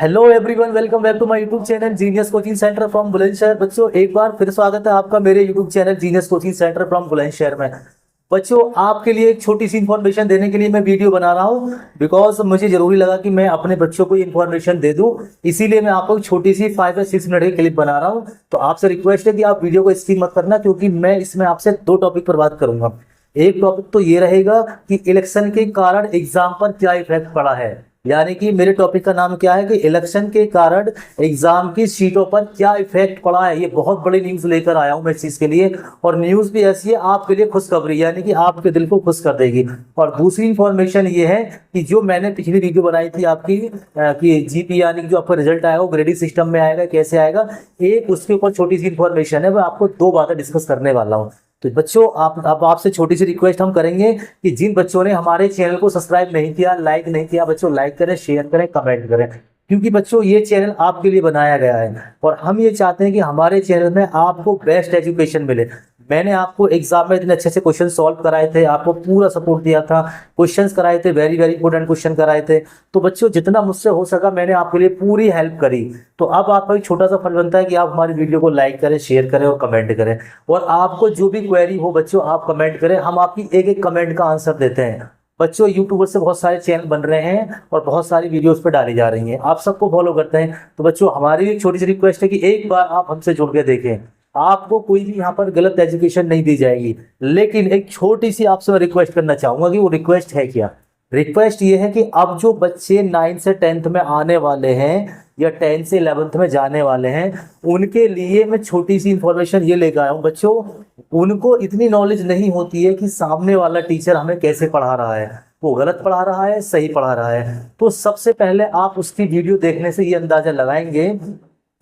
Hello everyone, welcome back to my YouTube channel genius coaching centre from Bulandshahr. बच्चों, एक बार फिर स्वागत है आपका मेरे YouTube channel genius coaching centre from Bulandshahr में। बच्चों, आपके लिए एक छोटी सी इन्फॉर्मेशन देने के लिए मैं वीडियो बना रहा हूँ, बिकॉज मुझे जरूरी लगा कि मैं अपने बच्चों को इन्फॉर्मेशन दे दूँ। इसीलिए मैं आपको एक छोटी सी 5 या 6 मिनट की क्लिप बना रहा हूँ। तो आपसे रिक्वेस्ट है कि आप वीडियो को स्किप मत करना, क्योंकि मैं इसमें आपसे 2 टॉपिक पर बात करूंगा। एक टॉपिक तो ये रहेगा कि इलेक्शन के कारण एग्जाम पर क्या इफेक्ट पड़ा है, यानी कि मेरे टॉपिक का नाम क्या है कि इलेक्शन के कारण एग्जाम की सीटों पर क्या इफेक्ट पड़ा है। ये बहुत बड़ी न्यूज लेकर आया हूं मैं इस चीज के लिए, और न्यूज भी ऐसी है आपके लिए खुशखबरी, यानी कि आपके दिल को खुश कर देगी। और दूसरी इंफॉर्मेशन ये है कि जो मैंने पिछली वीडियो बनाई थी आपकी कि जीपी यानी कि जो आपका रिजल्ट आएगा वो ग्रेडिंग सिस्टम में आएगा, कैसे आएगा, एक उसके ऊपर छोटी सी इंफॉर्मेशन है। मैं आपको 2 बातें डिस्कस करने वाला हूँ। तो बच्चों, अब आपसे छोटी सी रिक्वेस्ट हम करेंगे कि जिन बच्चों ने हमारे चैनल को सब्सक्राइब नहीं किया, लाइक नहीं किया, बच्चों लाइक करें, शेयर करें, कमेंट करें, क्योंकि बच्चों ये चैनल आपके लिए बनाया गया है और हम ये चाहते हैं कि हमारे चैनल में आपको बेस्ट एजुकेशन मिले। मैंने आपको एग्जाम में इतने अच्छे से क्वेश्चन सॉल्व कराए थे, आपको पूरा सपोर्ट दिया था, क्वेश्चंस कराए थे, वेरी वेरी इंपॉर्टेंट क्वेश्चन कराए थे। तो बच्चों, जितना मुझसे हो सका मैंने आपके लिए पूरी हेल्प करी। तो अब आपका एक छोटा सा फर्ज बनता है कि आप हमारी वीडियो को लाइक करें, शेयर करें और कमेंट करें। और आपको जो भी क्वेरी हो बच्चों, आप कमेंट करें, हम आपकी एक एक कमेंट का आंसर देते हैं। बच्चों, यूट्यूबर से बहुत सारे चैनल बन रहे हैं और बहुत सारी वीडियोस पे डाली जा रही हैं, आप सबको फॉलो करते हैं। तो बच्चों, हमारी एक छोटी सी रिक्वेस्ट है कि एक बार आप हमसे जुड़ के देखें। आपको कोई भी यहाँ पर गलत एजुकेशन नहीं दी जाएगी, लेकिन एक छोटी सी आपसे मैं रिक्वेस्ट करना चाहूंगा कि वो रिक्वेस्ट है क्या। रिक्वेस्ट ये है कि अब जो बच्चे 9 से 10th में आने वाले हैं या 10 से 11th में जाने वाले हैं, उनके लिए मैं छोटी सी इंफॉर्मेशन ये लेकर आया हूँ। बच्चों, उनको इतनी नॉलेज नहीं होती है कि सामने वाला टीचर हमें कैसे पढ़ा रहा है, वो गलत पढ़ा रहा है, सही पढ़ा रहा है। तो सबसे पहले आप उसकी वीडियो देखने से ये अंदाजा लगाएंगे,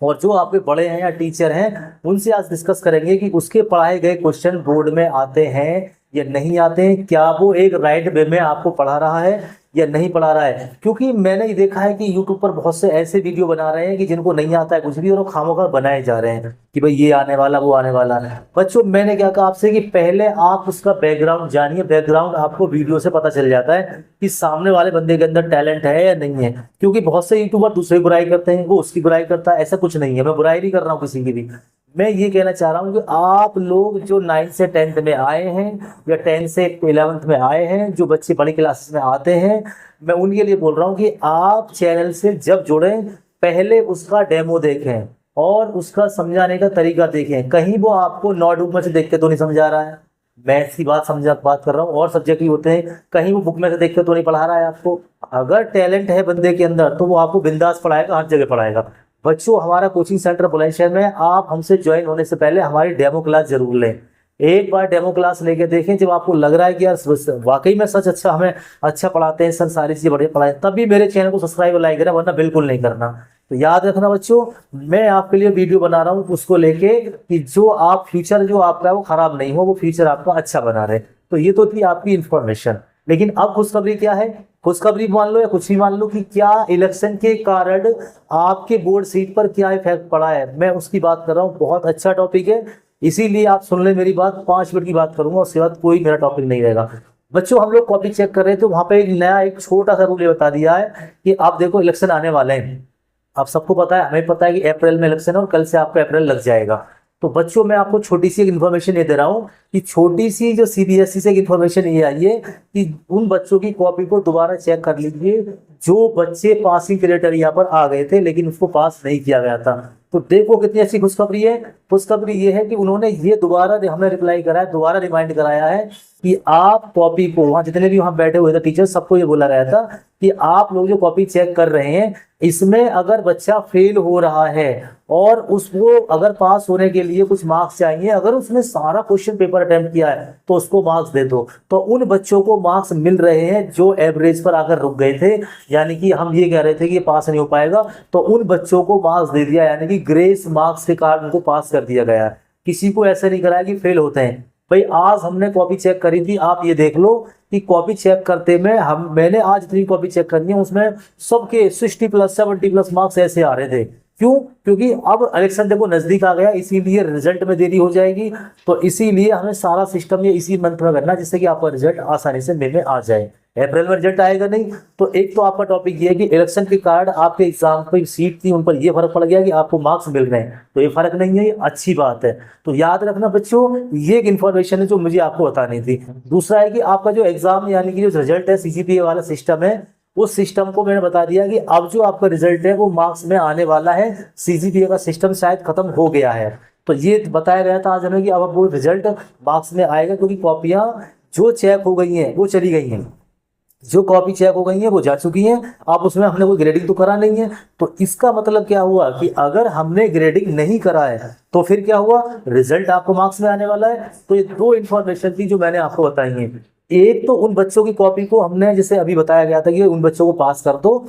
और जो आपके बड़े हैं या टीचर हैं उनसे आज डिस्कस करेंगे कि उसके पढ़ाए गए क्वेश्चन बोर्ड में आते हैं या नहीं आते हैं, क्या वो एक राइट वे में आपको पढ़ा रहा है या नहीं पढ़ा रहा है। क्योंकि मैंने ये देखा है कि यूट्यूब पर बहुत से ऐसे वीडियो बना रहे हैं कि जिनको नहीं आता है कुछ भी, और वो खामोखा बनाए जा रहे हैं कि भाई ये आने वाला, वो आने वाला है। बच्चों, मैंने क्या कहा आपसे कि पहले आप उसका बैकग्राउंड जानिए। बैकग्राउंड आपको वीडियो से पता चल जाता है कि सामने वाले बंदे के अंदर टैलेंट है या नहीं है। क्योंकि बहुत से यूट्यूबर दूसरे बुराई करते हैं, वो उसकी बुराई करता है, ऐसा कुछ नहीं है। मैं बुराई नहीं कर रहा हूँ किसी की भी। मैं ये कहना चाह रहा हूँ कि आप लोग जो 9 से 10th में आए हैं या 10 से 11th में आए हैं, जो बच्चे बड़ी क्लासेस में आते हैं, मैं उनके लिए बोल रहा हूँ कि आप चैनल से जब जुड़ें, पहले उसका डेमो देखें और उसका समझाने का तरीका देखें। कहीं वो आपको नोटबुक में से देख के तो नहीं समझा रहा है, मैथ्स की बात कर रहा हूँ, और सब्जेक्ट भी होते हैं, कहीं वो बुक में से देख के तो नहीं पढ़ा रहा है आपको। अगर टैलेंट है बंदे के अंदर तो वो आपको बिंदास पढ़ाएगा, हर जगह पढ़ाएगा। बच्चों, हमारा कोचिंग सेंटर बुलंदशहर में, आप हमसे ज्वाइन होने से पहले हमारी डेमो क्लास जरूर लें। एक बार डेमो क्लास लेके देखें, जब आपको लग रहा है कि यार वाकई में सच अच्छा, हमें अच्छा पढ़ाते हैं सर, सारी चीजें बढ़िया पढ़ाए, तभी मेरे चैनल को सब्सक्राइब और लाइक करें, वरना बिल्कुल नहीं करना। तो याद रखना बच्चों, मैं आपके लिए वीडियो बना रहा हूँ उसको लेके कि जो आप फ्यूचर जो आपका है वो खराब नहीं हो, वो फ्यूचर आपका अच्छा बना रहे। तो ये तो थी आपकी इंफॉर्मेशन। लेकिन अब खुशखबरी क्या है, खुशखबरी मान लो या कुछ भी मान लो, कि क्या इलेक्शन के कारण आपके बोर्ड सीट पर क्या इफेक्ट पड़ा है, मैं उसकी बात कर रहा हूँ। बहुत अच्छा टॉपिक है, इसीलिए आप सुन ले मेरी बात। 5 मिनट की बात करूंगा, उसके बाद कोई मेरा टॉपिक नहीं रहेगा। बच्चों, हम लोग कॉपी चेक कर रहे थे, वहां पे एक नया एक छोटा सा रूल ये बता दिया है कि आप देखो इलेक्शन आने वाले हैं। आप सबको पता है, हमें पता है कि अप्रैल में इलेक्शन है और कल से आपका अप्रैल लग जाएगा। तो बच्चों, मैं आपको छोटी सी एक इन्फॉर्मेशन ये दे रहा हूँ कि छोटी सी जो सीबीएसई से एक इन्फॉर्मेशन ये आई है कि उन बच्चों की कॉपी को दोबारा चेक कर लीजिए जो बच्चे पासिंग क्राइटेरिया पर आ गए थे लेकिन उसको पास नहीं किया गया था। तो देखो कितनी अच्छी खुशखबरी है। खुशखबरी ये है कि उन्होंने ये दोबारा हमें रिप्लाई करा है, दोबारा रिमाइंड कराया है कि आप कॉपी को, वहां जितने भी वहां बैठे हुए थे टीचर, सबको ये बोला गया था कि आप लोग जो कॉपी चेक कर रहे हैं, इसमें अगर बच्चा फेल हो रहा है और उसको अगर पास होने के लिए कुछ मार्क्स चाहिए, अगर उसने सारा क्वेश्चन पेपर अटेम्प्ट किया है तो उसको मार्क्स दे दो। तो उन बच्चों को मार्क्स मिल रहे हैं जो एवरेज पर आकर रुक गए थे, यानी कि हम ये कह रहे थे कि ये पास नहीं हो पाएगा, तो उन बच्चों को मार्क्स दे दिया, यानी कि ग्रेस मार्क्स के कारण उनको पास कर दिया गया। किसी को ऐसा नहीं कराया कि फेल होते हैं। भाई, आज हमने कॉपी चेक करी थी, आप ये देख लो कि कॉपी चेक करते में मैंने आज इतनी कॉपी चेक करनी है, उसमें सबके 60+ 70+ मार्क्स ऐसे आ रहे थे। क्यों? क्योंकि अब इलेक्शन देखो नजदीक आ गया, इसीलिए रिजल्ट में देरी हो जाएगी। तो इसीलिए हमें सारा सिस्टम ये इसी मंथ में करना, जिससे कि आपका रिजल्ट आसानी से मई में आ जाए। अप्रैल में रिजल्ट आएगा नहीं। तो एक तो आपका टॉपिक ये है कि इलेक्शन के कारण आपके एग्जाम की सीट थी उन पर ये फर्क पड़ गया कि आपको मार्क्स मिल रहे हैं, तो ये फर्क नहीं है, ये अच्छी बात है। तो याद रखना बच्चों, ये एक इन्फॉर्मेशन है जो मुझे आपको बतानी थी। दूसरा है कि आपका जो एग्जाम यानी कि जो रिजल्ट है सीजीपीए वाला सिस्टम है, उस सिस्टम को मैंने बता दिया कि अब जो आपका रिजल्ट है वो मार्क्स में आने वाला है, सीजीपीए का सिस्टम शायद खत्म हो गया है। तो ये बताया गया था आज हमें कि अब वो रिजल्ट मार्क्स में आएगा, क्योंकि कॉपियां जो चेक हो गई हैं वो चली गई हैं, जो कॉपी चेक हो गई है वो जा चुकी हैं। अब उसमें हमने कोई ग्रेडिंग तो करा नहीं है। तो इसका मतलब क्या हुआ कि अगर हमने ग्रेडिंग नहीं करा है तो फिर क्या हुआ, रिजल्ट आपको मार्क्स में आने वाला है। तो ये दो इन्फॉर्मेशन थी जो मैंने आपको बताई है। एक तो उन बच्चों की कॉपी को हमने जैसे अभी बताया गया था कि उन बच्चों को पास कर दो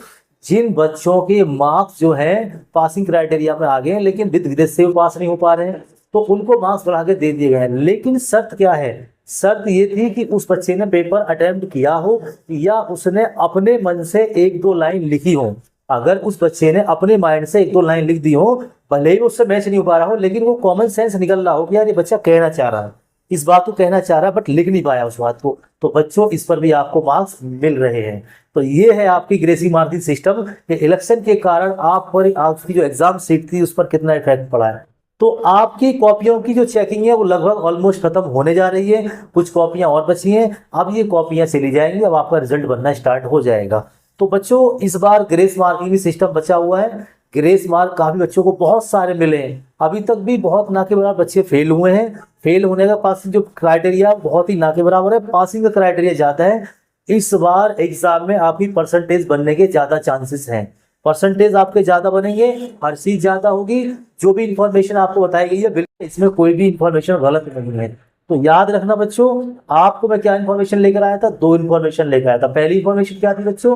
जिन बच्चों के मार्क्स जो है पासिंग क्राइटेरिया में आ गए हैं लेकिन विद विदेश से पास नहीं हो पा रहे हैं, तो उनको मार्क्स बढ़ा के दे दिए गए हैं। लेकिन शर्त क्या है, शर्त ये थी कि उस बच्चे ने पेपर अटेम्प्ट किया हो या उसने अपने मन से एक दो लाइन लिखी हो। अगर उस बच्चे ने अपने माइंड से एक दो लाइन लिख दी हो, भले ही उससे मैच नहीं हो पा रहा हो, लेकिन वो कॉमन सेंस निकल रहा हो कि यार ये बच्चा कहना चाह रहा है, इस बात को कहना चाह रहा है बट लिख नहीं पाया उस बात को, तो बच्चों इस पर भी आपको मार्क्स मिल रहे हैं। तो ये है आपकी ग्रेसिंग मार्किंग सिस्टम कि इलेक्शन के कारण आप पर आपकी जो एग्जाम सीट थी उस पर कितना इफेक्ट पड़ा है। तो आपकी कॉपियों की जो चेकिंग है वो लगभग ऑलमोस्ट खत्म होने जा रही है, कुछ कॉपियां और बची हैं, अब ये कॉपियां चली जाएंगी, अब आपका रिजल्ट बनना स्टार्ट हो जाएगा। तो बच्चों इस बार ग्रेस मार्किंग भी सिस्टम बचा हुआ है। ग्रेस मार्क काफी बच्चों को बहुत सारे मिले हैं, अभी तक भी बहुत ना के बराबर बच्चे फेल हुए हैं। फेल होने का पासिंग जो क्राइटेरिया बहुत ही ना के बराबर है, पासिंग का क्राइटेरिया ज्यादा है। इस बार एग्जाम में आपकी परसेंटेज बनने के ज्यादा चांसेस हैं, परसेंटेज आपके ज्यादा बनेंगे, हर चीज ज्यादा होगी। जो भी इंफॉर्मेशन आपको बताई गई है बिल्कुल इसमें कोई भी इंफॉर्मेशन गलत नहीं है। तो याद रखना बच्चों, आपको मैं क्या इंफॉर्मेशन लेकर आया था, दो इंफॉर्मेशन लेकर आया था। पहली इंफॉर्मेशन क्या थी बच्चों,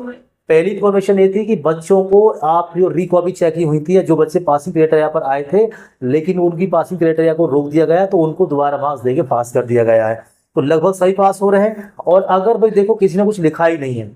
पहली इंफॉर्मेशन ये थी कि बच्चों को आप जो रिकॉपी चेकिंग हुई थी, जो बच्चे पासिंग क्राइटेरिया पर आए थे लेकिन उनकी पासिंग क्राइटेरिया को रोक दिया गया तो उनको दोबारा मार्क्स देके पास कर दिया गया है। तो लगभग सही पास हो रहे हैं। और अगर भाई देखो किसी ने कुछ लिखा ही नहीं है,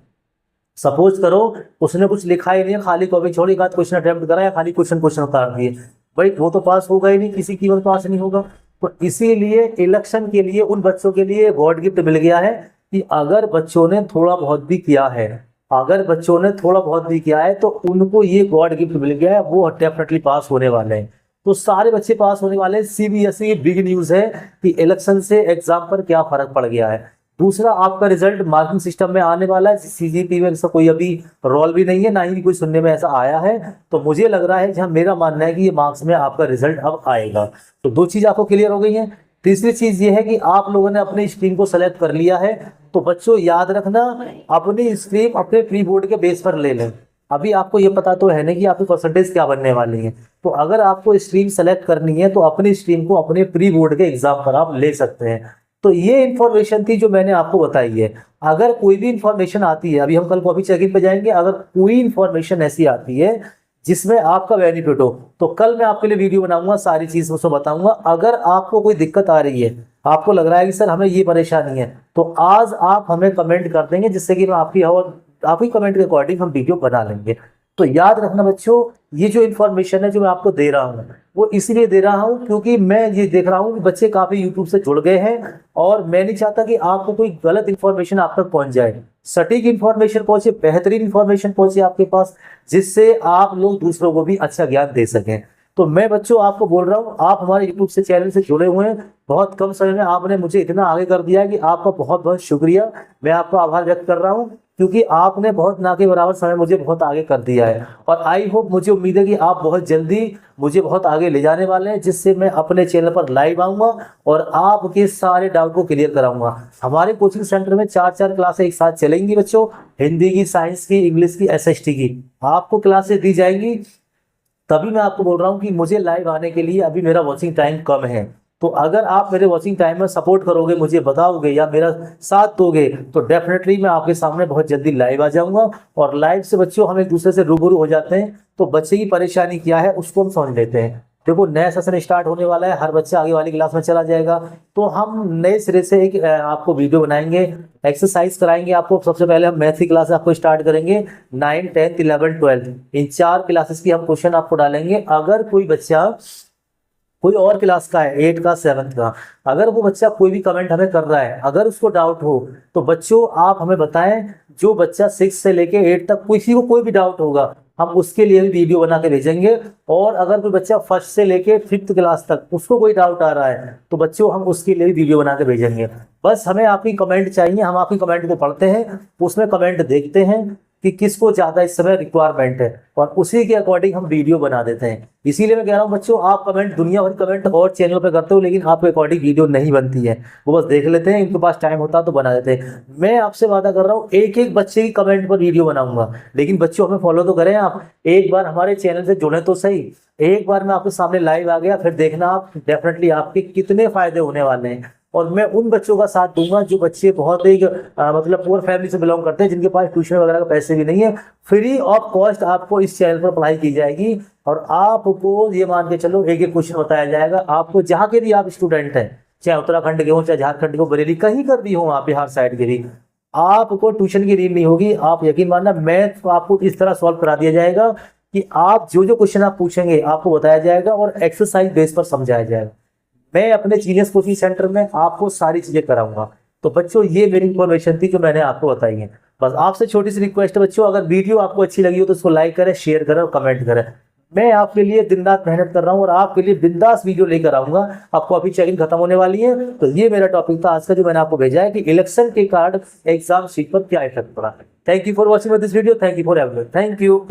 सपोज करो उसने कुछ लिखा ही नहीं है, खाली कॉपी छोड़ी, एक आध क्वेश्चन अटेम्प्ट करा या खाली क्वेश्चन उतार दिए, भाई वो तो पास होगा ही नहीं, किसी कीमत पास नहीं होगा। तो इसीलिए इलेक्शन के लिए उन बच्चों के लिए गॉड गिफ्ट मिल गया है कि अगर बच्चों ने थोड़ा बहुत भी किया है, अगर बच्चों ने थोड़ा बहुत भी किया है तो उनको ये गॉड गिफ्ट मिल गया है, वो डेफिनेटली पास होने वाले हैं। तो सारे बच्चे पास होने वाले हैं। सीबीएसई बिग न्यूज है कि इलेक्शन से एग्जाम पर क्या फर्क पड़ गया है। दूसरा आपका रिजल्ट मार्किंग सिस्टम में आने वाला है, सीजीपी में ऐसा कोई अभी रोल भी नहीं है, ना ही कोई सुनने में ऐसा आया है। तो मुझे लग रहा है, जहां मेरा मानना है कि ये मार्क्स में आपका रिजल्ट अब आएगा। तो दो चीज आपको क्लियर हो गई है। तीसरी चीज ये है कि आप लोगों ने अपनी स्ट्रीम को सेलेक्ट कर लिया है, तो बच्चों याद रखना अपनी स्ट्रीम अपने प्री बोर्ड के बेस पर ले लें। अभी आपको ये पता तो है नहीं कि आपकी परसेंटेज क्या बनने वाली है, तो अगर आपको स्ट्रीम सेलेक्ट करनी है तो अपनी स्ट्रीम को अपने प्री बोर्ड के एग्जाम पर आप ले सकते हैं। तो ये इन्फॉर्मेशन थी जो मैंने आपको बताई है। अगर कोई भी इन्फॉर्मेशन आती है, अभी हम कल कॉपी चेकिंग पे जाएंगे, अगर कोई इन्फॉर्मेशन ऐसी आती है जिसमें आपका बेनिफिट हो तो कल मैं आपके लिए वीडियो बनाऊंगा, सारी चीज उसको बताऊंगा। अगर आपको कोई दिक्कत आ रही है, आपको लग रहा है कि सर हमें ये परेशानी है, तो आज आप हमें कमेंट कर देंगे जिससे कि मैं आपकी कमेंट के अकॉर्डिंग हम वीडियो बना लेंगे। तो याद रखना बच्चों, ये जो इन्फॉर्मेशन है जो मैं आपको दे रहा हूँ वो इसलिए दे रहा हूँ क्योंकि मैं ये देख रहा हूँ कि बच्चे काफी यूट्यूब से जुड़ गए हैं और मैं नहीं चाहता कि आपको कोई गलत इन्फॉर्मेशन आप तक पहुंच जाए। सटीक इन्फॉर्मेशन पहुंचे, बेहतरीन इन्फॉर्मेशन पहुंचे आपके पास, जिससे आप लोग दूसरों को भी अच्छा ज्ञान दे सकें। तो मैं बच्चों आपको बोल रहा हूँ, आप हमारे यूट्यूब से चैनल से जुड़े हुए हैं, बहुत कम समय में आपने मुझे इतना आगे कर दिया है कि आपका बहुत बहुत शुक्रिया। मैं आपका आभार व्यक्त कर रहा हूँ क्योंकि आपने बहुत ना के बराबर समय मुझे बहुत आगे कर दिया है। और आई होप, मुझे उम्मीद है कि आप बहुत जल्दी मुझे बहुत आगे ले जाने वाले हैं, जिससे मैं अपने चैनल पर लाइव आऊँगा और आपके सारे डाउट को क्लियर कराऊंगा। हमारे कोचिंग सेंटर में 4 क्लासें एक साथ चलेंगी बच्चों, हिंदी की, साइंस की, इंग्लिश की, एसएसटी की आपको क्लासेस दी जाएंगी। तभी मैं आपको बोल रहा हूँ कि मुझे लाइव आने के लिए अभी मेरा वॉचिंग टाइम कम है। तो अगर आप मेरे वॉचिंग टाइम में सपोर्ट करोगे, मुझे बताओगे या मेरा साथ दोगे, तो डेफिनेटली मैं आपके सामने बहुत जल्दी लाइव आ जाऊंगा। और लाइव से बच्चों हम एक दूसरे से रूबरू हो जाते हैं, तो बच्चे की परेशानी क्या है उसको हम समझ लेते हैं। देखो नया सेशन स्टार्ट होने वाला है, हर बच्चा आगे वाली क्लास में चला जाएगा, तो हम नए सिरे से एक आपको वीडियो बनाएंगे, एक्सरसाइज कराएंगे आपको। सबसे पहले हम मैथ की क्लास आपको स्टार्ट करेंगे, 9, 10, 11, 12 इन 4 क्लासेस की हम क्वेश्चन आपको डालेंगे। अगर कोई बच्चा कोई और क्लास का है, 8 का, 7 का, अगर वो बच्चा कोई भी कमेंट हमें कर रहा है, अगर उसको डाउट हो तो बच्चों आप हमें बताएं। जो बच्चा 6 से लेके 8 तक किसी को कोई भी डाउट होगा हम उसके लिए भी वीडियो बना के भेजेंगे। और अगर कोई बच्चा 1st से लेके 5th क्लास तक उसको कोई डाउट आ रहा है तो बच्चों हम उसके लिए भी वीडियो बना के भेजेंगे। बस हमें आपकी कमेंट चाहिए, हम आपकी कमेंट को पढ़ते हैं, उसमें कमेंट देखते हैं कि किसको ज़्यादा इस समय रिक्वायरमेंट है और उसी के अकॉर्डिंग हम वीडियो बना देते हैं। इसीलिए मैं कह रहा हूँ बच्चों, आप कमेंट दुनिया भर कमेंट और चैनल पे करते हो लेकिन आपके अकॉर्डिंग वीडियो नहीं बनती है। वो बस देख लेते हैं, इनके पास टाइम होता तो बना देते हैं। मैं आपसे वादा कर रहा हूँ एक एक बच्चे की कमेंट पर वीडियो बनाऊंगा, लेकिन बच्चों हमें फॉलो तो करें आप, एक बार हमारे चैनल से जुड़े तो सही। एक बार मैं आपके सामने लाइव आ गया फिर देखना आप डेफिनेटली आपके कितने फायदे होने वाले हैं। और मैं उन बच्चों का साथ दूंगा जो बच्चे बहुत ही मतलब पुअर फैमिली से बिलोंग करते हैं, जिनके पास ट्यूशन वगैरह का पैसे भी नहीं है। फ्री ऑफ कॉस्ट आपको इस चैनल पर पढ़ाई की जाएगी और आपको ये मान के चलो एक एक क्वेश्चन बताया जाएगा। आपको जहाँ के भी आप स्टूडेंट हैं, चाहे उत्तराखंड के हो, चाहे झारखंड के हो, बरेली कहीं कर भी हो, आप बिहार साइड के भी, आपको ट्यूशन की नीड नहीं होगी। आप यकीन मानना मैथ आपको इस तरह सॉल्व करा दिया जाएगा कि आप जो जो क्वेश्चन आप पूछेंगे आपको बताया जाएगा और एक्सरसाइज बेस पर समझाया जाएगा। मैं अपने जीनियस कोचिंग सेंटर में आपको सारी चीजें कराऊंगा। तो बच्चों ये मेरी इंफॉर्मेशन थी जो मैंने आपको बताई है। बस आपसे छोटी सी रिक्वेस्ट है बच्चों, अगर वीडियो आपको अच्छी लगी हो तो उसको लाइक करें, शेयर करें और कमेंट करें। मैं आपके लिए दिन रात मेहनत कर रहा हूँ और आपके लिए बिंदास वीडियो लेकर आऊंगा। आपको अभी चेकिंग खत्म होने वाली है। तो ये मेरा टॉपिक था आज का जो मैंने आपको भेजा है कि इलेक्शन के कार्ड एग्जाम शीट पर क्या इफेक्ट पड़ा। Thank you for watching this video, thank you for everyone, thank you.